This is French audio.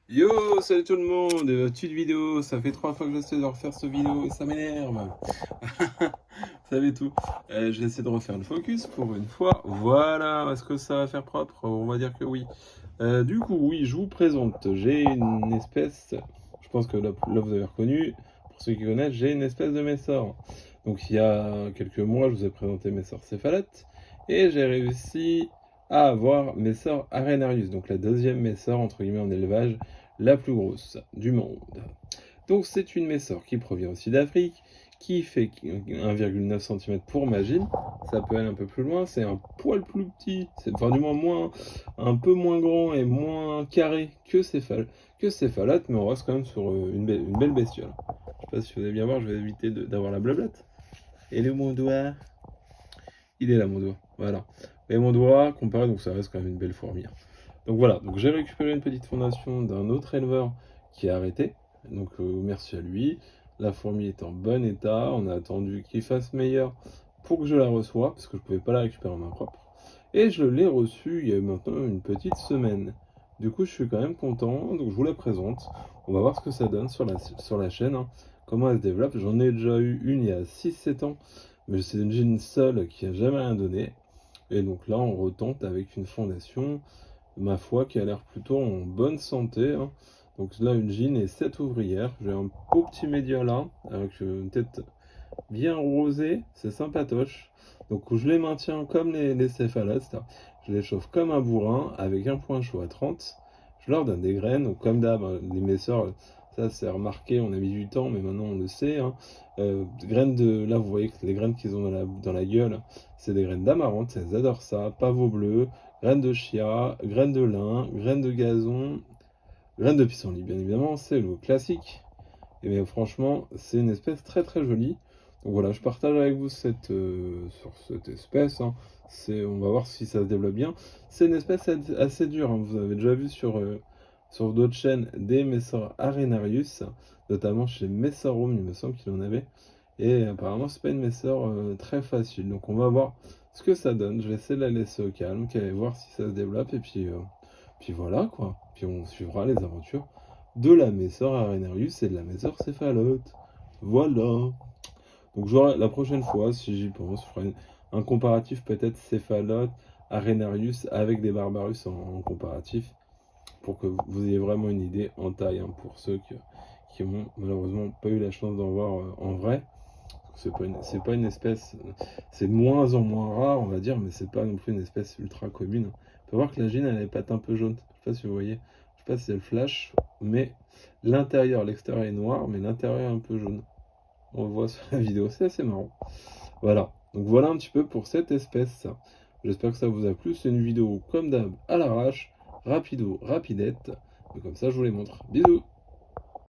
Yo, salut tout le monde, petite vidéo, ça fait 3 fois que j'essaie de refaire cette vidéo et ça m'énerve. Vous savez tout. Je vais essayer de refaire le focus pour une fois. Voilà, est-ce que ça va faire propre? On va dire que oui. Du coup, oui, je vous présente. J'ai une espèce, je pense que là vous avez reconnu, pour ceux qui connaissent, j'ai une espèce de messor. Donc il y a quelques mois, je vous ai présenté messor céphalote et j'ai réussi à avoir messor arenarius, donc la deuxième messor entre guillemets en élevage, la plus grosse du monde. Donc c'est une messor qui provient aussi d'Afrique, qui fait 1,9 cm pour Magine. Ça peut aller un peu plus loin, c'est un poil plus petit, enfin du moins, un peu moins grand et moins carré que Céphalote, mais on reste quand même sur une belle bestiole. Je sais pas si vous allez bien voir, je vais éviter d'avoir la blablate. Et le mon doigt, il est là mon doigt, voilà. Et mon doigt, comparé, donc ça reste quand même une belle fourmilière. Donc voilà, donc j'ai récupéré une petite fondation d'un autre éleveur qui a arrêté. Donc merci à lui. La fourmi est en bon état. On a attendu qu'il fasse meilleur pour que je la reçoive, parce que je ne pouvais pas la récupérer en main propre. Et je l'ai reçue il y a maintenant une petite semaine. Du coup, je suis quand même content, donc je vous la présente. On va voir ce que ça donne sur la chaîne, hein, comment elle se développe. J'en ai déjà eu une il y a 6-7 ans, mais c'est une gêne seule qui a jamais rien donné. Et donc là, on retente avec une fondation, ma foi, qui a l'air plutôt en bonne santé, hein. Donc là, une gine et 7 ouvrières. J'ai un beau petit média là, avec une tête bien rosée, c'est sympatoche. Donc je les maintiens comme les céphalotes, là. Je les chauffe comme un bourrin, avec un point chaud à 30. Je leur donne des graines, donc comme d'hab, hein, les messeurs, ça c'est remarqué, on a mis du temps, mais maintenant on le sait, hein. Graines de, là vous voyez que les graines qu'ils ont dans la gueule, c'est des graines d'amarante, elles adorent ça, pavot bleu, graines de chia, graines de lin, graines de gazon, graines de pissenlit, bien évidemment, c'est le classique. Et mais franchement, c'est une espèce très très jolie. Donc voilà, je partage avec vous sur cette espèce, hein. On va voir si ça se développe bien. C'est une espèce assez dure, hein. Vous avez déjà vu sur d'autres chaînes des Messor arenarius, notamment chez Messorum, il me semble qu'il en avait. Et apparemment, c'est pas une Messor très facile. Donc on va voir ce que ça donne. Je vais essayer de la laisser au calme, voir si ça se développe. Et puis voilà quoi. Puis on suivra les aventures de la Messor arenarius et de la Messor céphalote. Voilà. Donc la prochaine fois, si j'y pense, je ferai un comparatif peut-être céphalote, arenarius avec des barbarus en comparatif pour que vous ayez vraiment une idée en taille, hein, pour ceux qui ont malheureusement pas eu la chance d'en voir en vrai. C'est pas une espèce, c'est de moins en moins rare, on va dire, mais c'est pas non plus une espèce ultra commune. On peut voir que la gine, elle a les pattes un peu jaunes. Je sais pas si vous voyez, je sais pas si elle flash, mais l'extérieur est noir, mais l'intérieur est un peu jaune. On le voit sur la vidéo, c'est assez marrant. Voilà, donc voilà un petit peu pour cette espèce. J'espère que ça vous a plu. C'est une vidéo comme d'hab à l'arrache, rapido, rapidette. Mais comme ça, je vous les montre. Bisous!